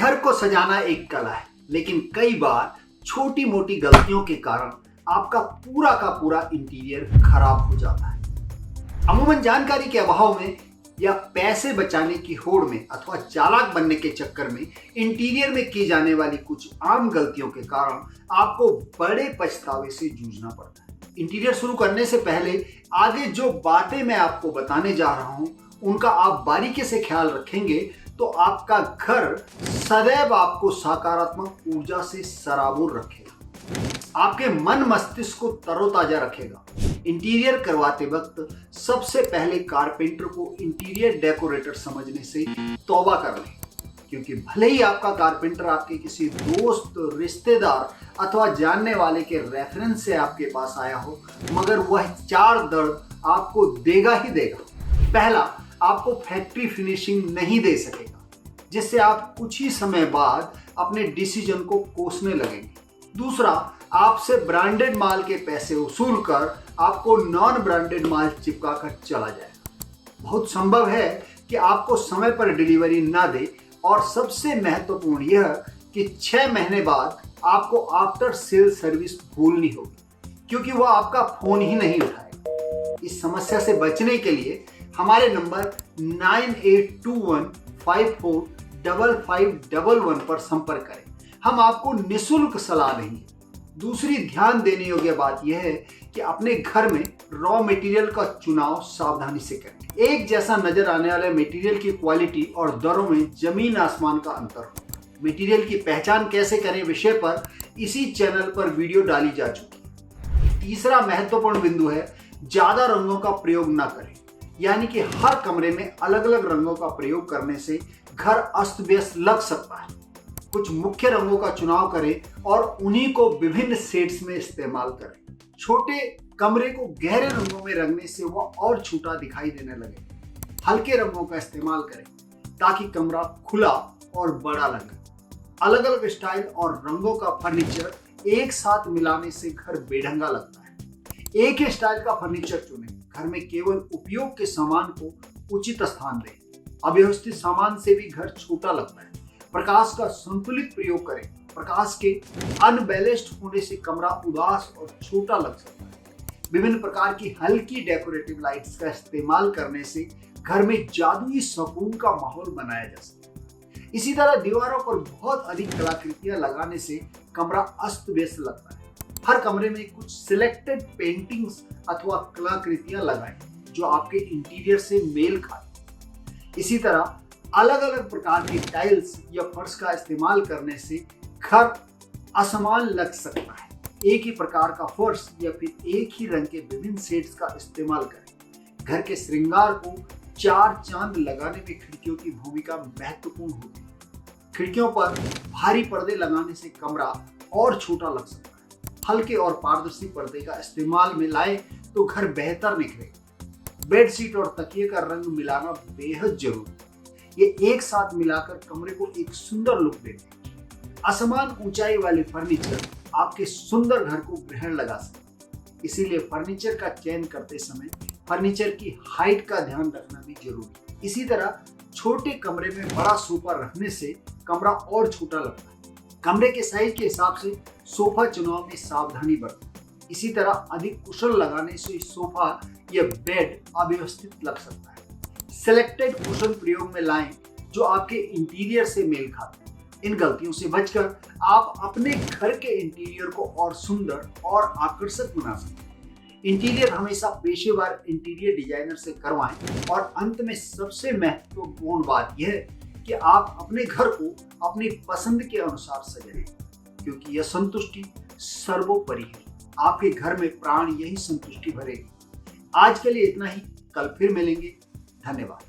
घर को सजाना एक कला है, लेकिन कई बार छोटी मोटी गलतियों के कारण आपका पूरा का पूरा इंटीरियर खराब हो जाता है। अमूमन जानकारी के अभाव में या पैसे बचाने की होड़ में अथवा चालाक बनने के चक्कर में इंटीरियर में की जाने वाली कुछ आम गलतियों के कारण आपको बड़े पछतावे से जूझना पड़ता है। इंटीरियर शुरू करने से पहले आगे जो बातें मैं आपको बताने जा रहा हूं, उनका आप बारीकी से ख्याल रखेंगे तो आपका घर सदैव आपको सकारात्मक ऊर्जा से सराबोर रखेगा, आपके मन मस्तिष्क को तरोताजा रखेगा। इंटीरियर करवाते वक्त सबसे पहले कारपेंटर को इंटीरियर डेकोरेटर समझने से तौबा कर लें, क्योंकि भले ही आपका कारपेंटर आपके किसी दोस्त, रिश्तेदार अथवा जानने वाले के रेफरेंस से आपके पास आया हो, मगर वह चार दर्द आपको देगा ही देगा। पहला, आपको फैक्ट्री फिनिशिंग नहीं दे सकेगा, जिससे आप कुछ ही समय बाद अपने डिसीजन को कोसने लगेंगे। दूसरा, आपसे ब्रांडेड माल के पैसे वसूल कर आपको नॉन ब्रांडेड माल चिपका कर चला जाएगा। बहुत संभव है कि आपको समय पर डिलीवरी ना दे, और सबसे महत्वपूर्ण यह कि 6 महीने बाद आपको आफ्टर सेल सर्विस भूलनी होगी, क्योंकि वह आपका फोन ही नहीं उठाएगा। इस समस्या से बचने के लिए हमारे नंबर 9821545511 पर संपर्क करें। हम आपको निःशुल्क सलाह देंगे। दूसरी ध्यान देने योग्य बात यह है कि अपने घर में रॉ मटेरियल का चुनाव सावधानी से करें। एक जैसा नजर आने वाले मटेरियल की क्वालिटी और दरों में जमीन आसमान का अंतर होगा। मटेरियल की पहचान कैसे करें विषय पर इसी चैनल पर वीडियो डाली जा चुकी है। तीसरा महत्वपूर्ण बिंदु है, ज्यादा रंगों का प्रयोग न करें, यानी कि हर कमरे में अलग अलग रंगों का प्रयोग करने से घर अस्त व्यस्त लग सकता है। कुछ मुख्य रंगों का चुनाव करें और उन्हीं को विभिन्न शेड्स में इस्तेमाल करें। छोटे कमरे को गहरे रंगों में रंगने से वह और छोटा दिखाई देने लगे। हल्के रंगों का इस्तेमाल करें ताकि कमरा खुला और बड़ा लगे। अलग अलग स्टाइल और रंगों का फर्नीचर एक साथ मिलाने से घर बेढंगा लगता है। एक ही स्टाइल का फर्नीचर चुनें। घर में केवल उपयोग के सामान को उचित स्थान दें। अव्यवस्थित सामान से भी घर छोटा लगता है। प्रकाश का संतुलित प्रयोग करें। प्रकाश के अनबैलेंस्ड होने से कमरा उदास और छोटा लग सकता है। विभिन्न प्रकार की हल्की डेकोरेटिव लाइट्स का इस्तेमाल करने से घर में जादुई सुकून का माहौल बनाया जा सकता है। इसी तरह दीवारों पर बहुत अधिक कलाकृतियां लगाने से कमरा अस्त व्यस्त लगता है। हर कमरे में कुछ सिलेक्टेड पेंटिंग्स अथवा कलाकृतियां लगाएं जो आपके इंटीरियर से मेल खाए। इसी तरह अलग अलग प्रकार की टाइल्स या फर्श का इस्तेमाल करने से घर असमान लग सकता है। एक ही प्रकार का फर्श या फिर एक ही रंग के विभिन्न शेड्स का इस्तेमाल करें। घर के श्रृंगार को 4 चांद लगाने में खिड़कियों की भूमिका महत्वपूर्ण होती है। खिड़कियों पर भारी पर्दे लगाने से कमरा और छोटा लग सकता है। हल्के और पारदर्शी पर्दे का इस्तेमाल में लाएं तो घर बेहतर निखरेगा। बेडशीट और तकिए का रंग मिलाना बेहद जरूरी है। ये एक साथ मिलाकर कमरे को एक सुंदर लुक देते हैं। असमान ऊंचाई वाले फर्नीचर आपके सुंदर घर को ग्रहण लगा सकते हैं। इसीलिए फर्नीचर का चयन करते समय फर्नीचर की हाइट का ध्यान रखना भी जरूरी है। इसी तरह छोटे कमरे में बड़ा सोफा रखने से कमरा और छोटा लगता है। कमरे के साइज के हिसाब से सोफा चुनाव में सावधानी बरतें। इसी तरह अधिक कुशन लगाने से सोफा या बेड अव्यवस्थित लग सकता है। सिलेक्टेड कुशन प्रयोग में लाएं जो आपके इंटीरियर से मेल खाते हैं। इन गलतियों से बचकर आप अपने घर के इंटीरियर को और सुंदर और आकर्षक बना सकते हैं। इंटीरियर हमेशा पेशेवर इंटीरियर डिजाइनर से करवाएं। और अंत में सबसे महत्वपूर्ण बात यह है कि आप अपने घर को अपनी पसंद के अनुसार सजाएं, क्योंकि यह संतुष्टि सर्वोपरि है। आपके घर में प्राण यही संतुष्टि भरेगी। आज के लिए इतना ही। कल फिर मिलेंगे। धन्यवाद।